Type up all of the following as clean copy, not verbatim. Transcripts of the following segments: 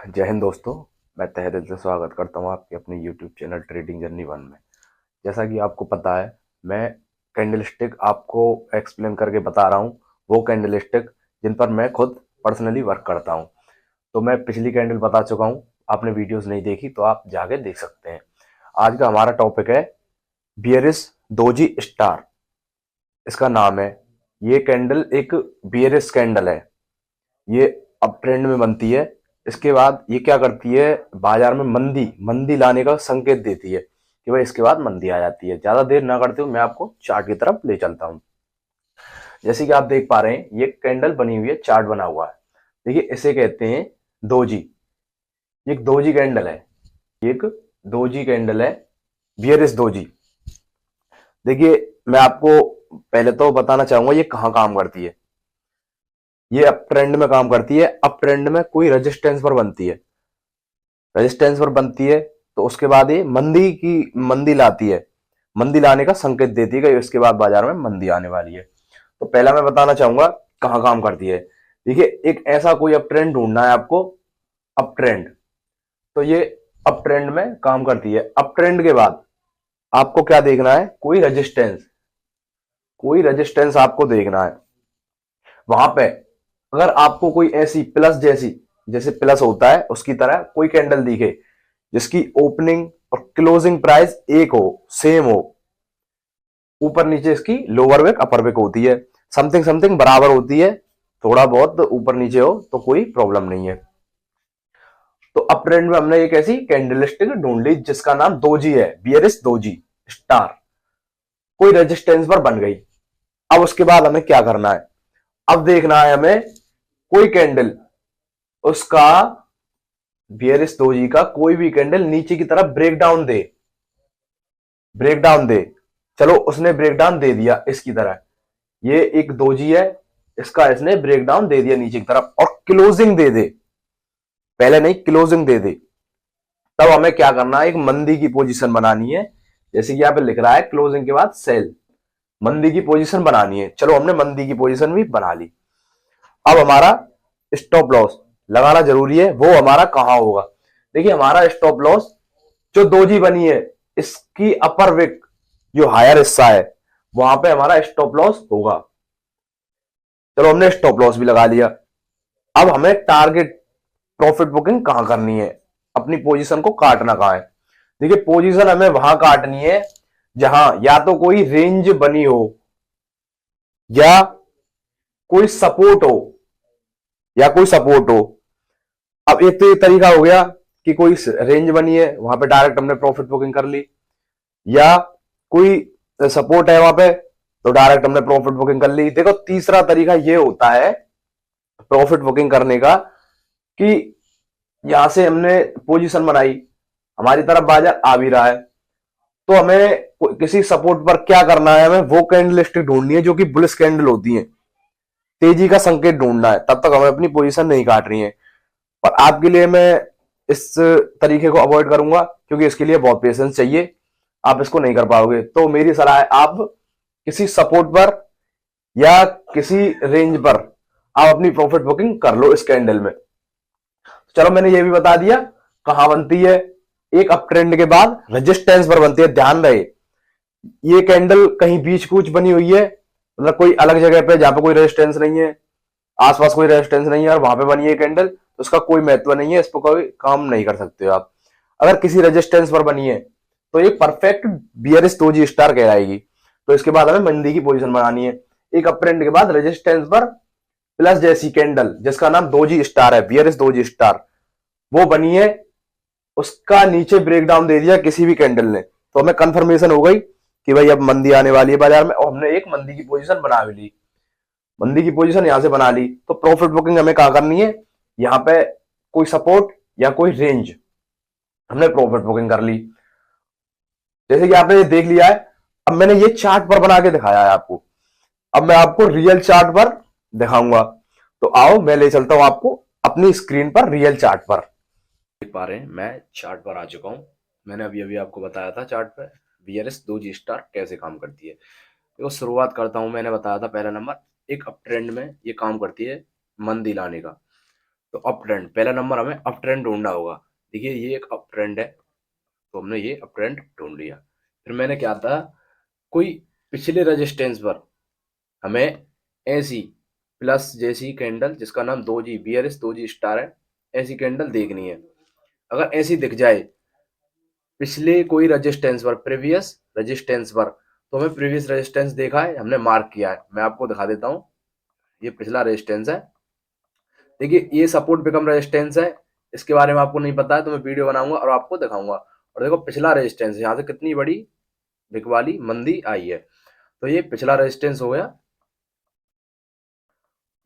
जय हिंद दोस्तों। मैं तहे दिल से स्वागत करता हूं आपके अपने YouTube channel trading journey one में। जैसा कि आपको पता है, मैं कैंडलस्टिक आपको एक्सप्लेन करके बता रहा हूं, वो कैंडलस्टिक जिन पर मैं खुद पर्सनली वर्क करता हूं। तो मैं पिछली कैंडल बता चुका हूं, आपने वीडियोस नहीं देखी तो आप जाके देख सकते हैं। आज का हमारा टॉपिक है बियरिश डोजी स्टार, इसका नाम है। ये कैंडल एक बियरिश कैंडल है। ये अप ट्रेंड में बनती है। इसके बाद ये क्या करती है, बाजार में मंदी मंदी लाने का संकेत देती है कि भाई इसके बाद मंदी आ जाती है। ज्यादा देर ना करते हुए मैं आपको चार्ट की तरफ ले चलता हूं। जैसे कि आप देख पा रहे हैं, ये कैंडल बनी हुई है, चार्ट बना हुआ है। देखिए, इसे कहते हैं दोजी। ये एक दोजी कैंडल है, एक दोजी कैंडल है, बियरिश दोजी। देखिए, मैं आपको पहले तो बताना चाहूंगा ये कहाँ काम करती है। ये अप ट्रेंड में काम करती है। अप ट्रेंड में कोई रेजिस्टेंस पर बनती है, रेजिस्टेंस पर बनती है तो उसके बाद ये मंदी लाती है, मंदी लाने का संकेत देती है कि इसके बाद बाजार में मंदी आने वाली है। तो पहला मैं बताना चाहूंगा कहाँ काम करती है। देखिए, एक ऐसा कोई अप ट्रेंड ढूंढना है आपको, अप ट्रेंड। तो ये अप ट्रेंड में काम करती है। अप ट्रेंड के बाद आपको क्या देखना है, कोई रेजिस्टेंस, कोई रेजिस्टेंस आपको देखना है। वहां पे अगर आपको कोई ऐसी प्लस जैसी, जैसे प्लस होता है उसकी तरह कोई कैंडल दिखे जिसकी ओपनिंग और क्लोजिंग प्राइस एक हो, सेम हो, ऊपर नीचे इसकी लोअर विक अपर विक होती है, समथिंग समथिंग बराबर होती है, थोड़ा बहुत ऊपर नीचे हो तो कोई प्रॉब्लम नहीं है। तो अप ट्रेंड में हमने एक ऐसी कैंडलस्टिक ढूंढ ली जिसका नाम दोजी है, बियरिश दोजी स्टार। कोई रेजिस्टेंस पर बन गई। अब उसके बाद हमें क्या करना है, अब देखना है हमें कोई कैंडल, उसका बियरिश दोजी का कोई भी कैंडल नीचे की तरफ ब्रेकडाउन दे, ब्रेकडाउन दे। चलो, उसने ब्रेकडाउन दे दिया इसकी तरह, ये एक दोजी है, इसका इसने ब्रेकडाउन दे दिया नीचे की तरफ और क्लोजिंग दे दे, पहले नहीं क्लोजिंग दे दे। तब हमें क्या करना है, एक मंदी की पोजीशन बनानी है। जैसे कि यहां पे लिख रहा है क्लोजिंग के बाद सेल, मंदी की पोजीशन बनानी है। चलो, हमने मंदी की पोजीशन भी बना ली। अब हमारा स्टॉप लॉस लगाना जरूरी है, वो हमारा कहां होगा। देखिए, हमारा स्टॉप लॉस जो दोजी बनी है इसकी अपर विक जो हायर हिस्सा है वहां पे हमारा स्टॉप लॉस होगा। चलो, हमने स्टॉप लॉस भी लगा लिया। अब हमें टारगेट प्रॉफिट बुकिंग कहां करनी है, अपनी पोजीशन को काटना कहां है। देखिए, पोजीशन हमें वहां काटनी है जहां या तो कोई रेंज बनी हो, या कोई सपोर्ट हो, या कोई सपोर्ट हो। अब एक तो ये तरीका हो गया कि कोई रेंज बनी है, वहां पे डायरेक्ट हमने प्रॉफिट बुकिंग कर ली, या कोई सपोर्ट है वहां पे तो डायरेक्ट हमने प्रॉफिट बुकिंग कर ली। देखो, तीसरा तरीका ये होता है प्रॉफिट बुकिंग करने का कि यहां से हमने पोजीशन बनाई, हमारी तरफ बाजार आ भी रहा है, तो हमें किसी सपोर्ट पर क्या करना है, हमें वो कैंडल स्टिक ढूंढनी है जो कि बुलिश कैंडल होती है, तेजी का संकेत ढूंढना है। तब तक हमें अपनी पोजीशन नहीं काट रही है। पर आपके लिए मैं इस तरीके को अवॉइड करूंगा क्योंकि इसके लिए बहुत पेशेंस चाहिए, आप इसको नहीं कर पाओगे। तो मेरी सलाह है, आप किसी सपोर्ट पर या किसी रेंज पर आप अपनी प्रॉफिट बुकिंग कर लो इस कैंडल में। चलो, मैंने ये भी बता दिया कहां बनती है। एक अप ट्रेंड के बाद रेजिस्टेंस पर बनती है। ध्यान रहे, ये कैंडल कहीं बीच कूच बनी हुई है, मतलब कोई अलग जगह पे जहां पे कोई रेजिस्टेंस नहीं है, आसपास कोई रेजिस्टेंस नहीं है और वहां पे बनी है कैंडल, तो उसका कोई महत्व नहीं है, इस पर कोई काम नहीं कर सकते हो आप। अगर किसी रेजिस्टेंस पर बनी है तो ये परफेक्ट बियरिश दोजी स्टार कहलाएगी। तो इसके बाद हमें मंदी की पोजीशन बनानी है। एक अप ट्रेंड के बाद रेजिस्टेंस पर प्लस जैसी कैंडल जिसका नाम दोजी स्टार है, बियरिश दोजी स्टार, वो बनी है, उसका नीचे ब्रेकडाउन दे दिया किसी भी कैंडल ने, तो हमें कंफर्मेशन हो गई कि भाई अब मंदी आने वाली है बाजार में, और हमने एक मंदी की पोजीशन बना भी ली। मंदी की पोजीशन यहां से बना ली तो प्रॉफिट बुकिंग हमें कहां करनी है, यहां पे कोई सपोर्ट या कोई रेंज, हमने प्रॉफिट बुकिंग कर ली। जैसे कि आपने ये देख लिया है, अब मैंने ये चार्ट पर बना के दिखाया है आपको, अब मैं आपको रियल चार्ट पर दिखाऊंगा। तो आओ, मैं ले चलता हूं आपको अपनी स्क्रीन पर रियल चार्ट पर। देख पा रहे हैं, मैं चार्ट पर आ चुका हूं। मैंने अभी अभी आपको बताया था चार्ट पर बीआरएस दो जी स्टार कैसे काम करती है। देखो, शुरुआत करता हूं, मैंने बताया था पहला नंबर, एक अप ट्रेंड में ये काम करती है मंदी लाने का। तो अप ट्रेंड, पहला नंबर हमें अप ट्रेंड ढूंढना होगा। देखिए ये एक अप ट्रेंड है, तो हमने ये अप ट्रेंड ढूंढ लिया। फिर मैंने क्या था, कोई पिछले रेजिस्टेंस पर हमें ऐसी प्लस जैसी कैंडल जिसका नाम दोजी बियरिश दोजी स्टार है, ऐसी कैंडल देखनी है। अगर ऐसी दिख जाए पिछले कोई रेजिस्टेंस पर, प्रीवियस रेजिस्टेंस पर, तो हमें प्रीवियस रेजिस्टेंस देखा है, हमने मार्क किया है। मैं आपको दिखा देता हूँ, ये पिछला रेजिस्टेंस है। देखिए ये सपोर्ट बिकम रेजिस्टेंस है, इसके बारे में आपको नहीं पता है तो मैं वीडियो बनाऊंगा और आपको दिखाऊंगा। और देखो पिछला रेजिस्टेंस, यहाँ से कितनी बड़ी बिग वाली मंदी आई है, तो ये पिछला रेजिस्टेंस हो गया।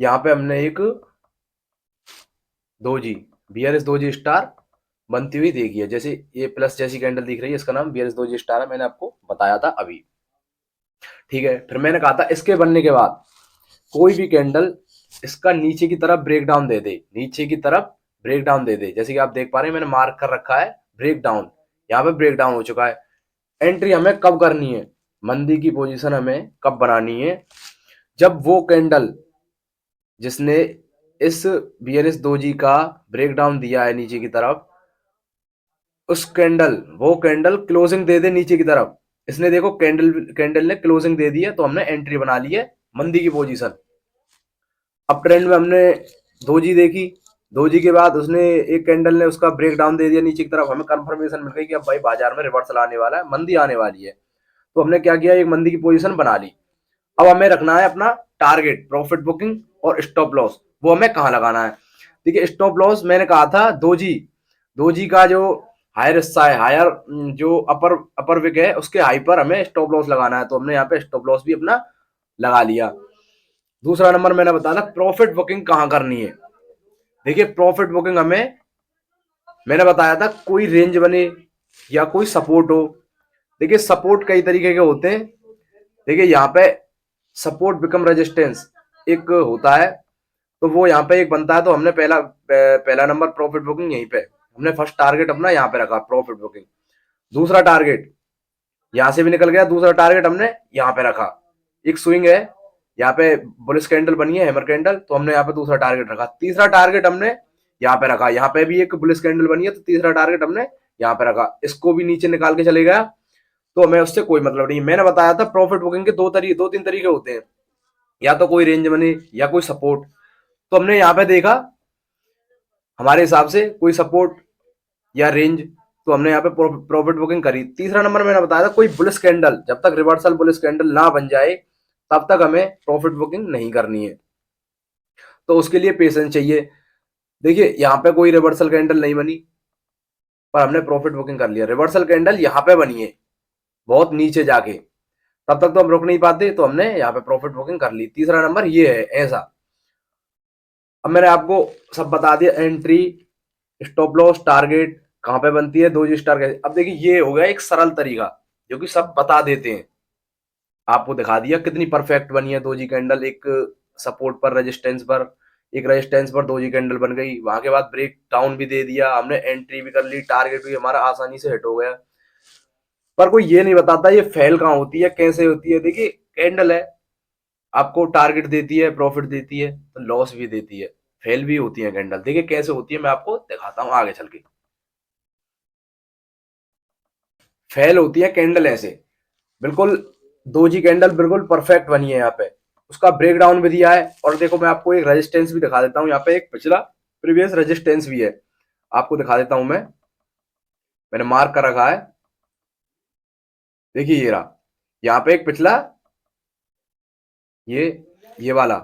यहाँ पे हमने एक दोजी बियरिश दोजी स्टार बनती हुई देखी है, जैसे ये प्लस जैसी कैंडल दिख रही है, इसका नाम बियरिश दोजी स्टार है, मैंने आपको बताया था अभी। ठीक है, फिर मैंने कहा था इसके बनने के बाद कोई भी कैंडल इसका नीचे की तरफ ब्रेक डाउन दे दे, नीचे की तरफ ब्रेक डाउन दे दे, जैसे कि आप देख पा रहे हैं मैंने मार्क कर रखा है ब्रेक डाउन, यहाँ पे ब्रेक डाउन हो चुका है। एंट्री हमें कब करनी है, मंदी की पोजीशन हमें कब बनानी है, जब वो कैंडल जिसने इस बियरिश दोजी का ब्रेक डाउन दिया है नीचे की तरफ, उस कैंडल वो कैंडल क्लोजिंग दे दे नीचे की तरफ। इसने देखो कैंडल कैंडल ने क्लोजिंग दे दी है, तो हमने एंट्री बना ली है मंदी की पोजीशन। अब ट्रेंड में हमने दोजी देखी, दोजी के बाद उसने एक कैंडल ने उसका ब्रेक डाउन दे दिया नीचे की तरफ, हमें कंफर्मेशन मिल गई कि अब भाई बाजार में रिवर्सल आने वाला है, मंदी आने वाली है। तो हमने क्या किया, एक मंदी की पोजीशन बना ली। अब हमें रखना है अपना टारगेट, प्रॉफिट बुकिंग और स्टॉप लॉस, वो हमें कहाँ लगाना है। देखिए स्टॉप लॉस मैंने कहा था दोजी, दोजी का जो हायर हिस्सा है, हायर जो अपर अपर विक है, उसके हाई पर हमें स्टॉप लॉस लगाना है, तो हमने यहाँ पे स्टॉप लॉस भी अपना लगा लिया। दूसरा नंबर मैंने बताया प्रॉफिट बुकिंग कहाँ करनी है। देखिए प्रॉफिट बुकिंग हमें मैंने बताया था कोई रेंज बने या कोई सपोर्ट हो। देखिए सपोर्ट कई तरीके के होते हैं, देखिए यहाँ पे सपोर्ट बिकम रेजिस्टेंस एक होता है, तो वो यहाँ पे एक बनता है, तो हमने पहला नंबर प्रॉफिट बुकिंग यहीं पे हमने फर्स्ट टारगेट अपना यहाँ पे रखा प्रॉफिट बुकिंग। दूसरा टारगेट यहाँ से भी निकल गया, दूसरा टारगेट हमने यहाँ पे रखा, एक स्विंग है यहाँ पे बुलिश कैंडल बनी है हैमर कैंडल, तो हमने यहाँ पे दूसरा टारगेट रखा। तीसरा टारगेट हमने यहाँ पे रखा, यहाँ पे भी एक बुलिश कैंडल बनी है, तो तीसरा टारगेट हमने यहाँ पे रखा। इसको भी नीचे निकाल के चले गया तो हमें उससे कोई मतलब नहीं। मैंने बताया था प्रॉफिट बुकिंग के दो तीन तरीके होते हैं, या तो कोई रेंज बने या कोई सपोर्ट। तो हमने यहाँ पे देखा हमारे हिसाब से कोई सपोर्ट या रेंज, तो हमने यहाँ पे प्रॉफिट बुकिंग करी। तीसरा नंबर मैंने बताया था कोई बुलिश कैंडल, जब तक रिवर्सल बुलिश कैंडल ना बन जाए तब तक हमें प्रॉफिट बुकिंग नहीं करनी है, तो उसके लिए पेशेंस चाहिए। देखिए यहाँ पे कोई रिवर्सल कैंडल नहीं बनी पर हमने प्रॉफिट बुकिंग कर लिया, रिवर्सल कैंडल यहाँ पे बनी है बहुत नीचे जाके, तब तक तो हम रुक नहीं पाते, तो हमने यहाँ पे प्रॉफिट बुकिंग कर ली। तीसरा नंबर ये है ऐसा। अब मैंने आपको सब बता दिया, एंट्री, स्टॉप लॉस, टारगेट कहाँ पे बनती है, दो जी स्टार कैसे। अब देखिए ये हो गया एक सरल तरीका जो कि सब बता देते हैं, आपको दिखा दिया कितनी परफेक्ट बनी है दो जी कैंडल, एक सपोर्ट पर रेजिस्टेंस पर, एक रेजिस्टेंस पर दो जी कैंडल बन गई, वहां के बाद ब्रेक डाउन भी दे दिया हमने, एंट्री भी कर ली, टारगेट भी हमारा आसानी से हिट हो गया। पर कोई ये नहीं बताता ये फेल कहाँ होती है, कैसे होती है। देखिए कैंडल है, आपको टारगेट देती है, प्रॉफिट देती है, तो लॉस भी देती है, फेल भी होती है कैंडल। देखिए कैसे होती है, मैं आपको दिखाता हूँ आगे चल के। फेल होती है कैंडल ऐसे, बिल्कुल दोजी कैंडल बिल्कुल परफेक्ट बनी है, यहाँ पे उसका ब्रेक डाउन भी दिया है। और देखो मैं आपको एक रेजिस्टेंस भी दिखा देता हूँ, यहाँ पे एक पिछला प्रीवियस रेजिस्टेंस भी है, आपको दिखा देता हूँ मैंने मार्क कर रखा है। देखिए ये रहा, यहाँ पे एक पिछला ये ये वाला,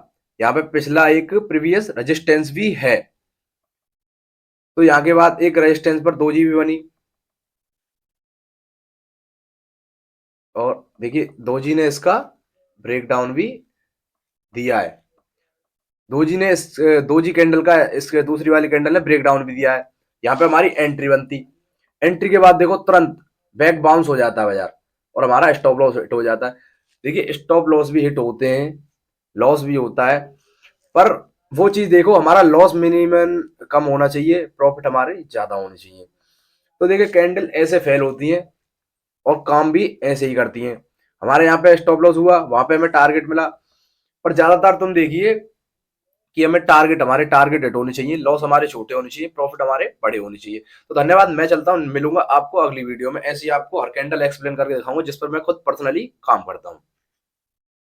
यहाँ पे पिछला एक प्रीवियस रेजिस्टेंस भी है, तो यहाँ के बाद एक रेजिस्टेंस पर दोजी भी बनी। और देखिए दोजी ने इसका ब्रेक डाउन भी दिया है, दोजी ने इस दोजी कैंडल का इसके दूसरी वाली कैंडल ने ब्रेक डाउन भी दिया है। यहाँ पे हमारी एंट्री बनती, एंट्री के बाद देखो तुरंत बैक बाउंस हो जाता है बाजार और हमारा स्टॉप लॉस हिट हो जाता है। देखिए स्टॉप लॉस भी हिट होते हैं, लॉस भी होता है, पर वो चीज देखो हमारा लॉस मिनिमम कम होना चाहिए, प्रॉफिट हमारे ज्यादा होने चाहिए। तो देखिए कैंडल ऐसे फेल होती है और काम भी ऐसे ही करती हैं। हमारे यहाँ पे स्टॉप लॉस हुआ, वहां पे हमें टारगेट मिला, पर ज्यादातर तुम देखिए कि हमें हमारे टारगेट हिट होने चाहिए, लॉस हमारे छोटे होने चाहिए, प्रॉफिट हमारे बड़े होने चाहिए। तो धन्यवाद, मैं चलता हूँ, मिलूंगा आपको अगली वीडियो में। ऐसे ही आपको हर कैंडल एक्सप्लेन करके दिखाऊंगा जिस पर मैं खुद पर्सनली काम करता हूँ।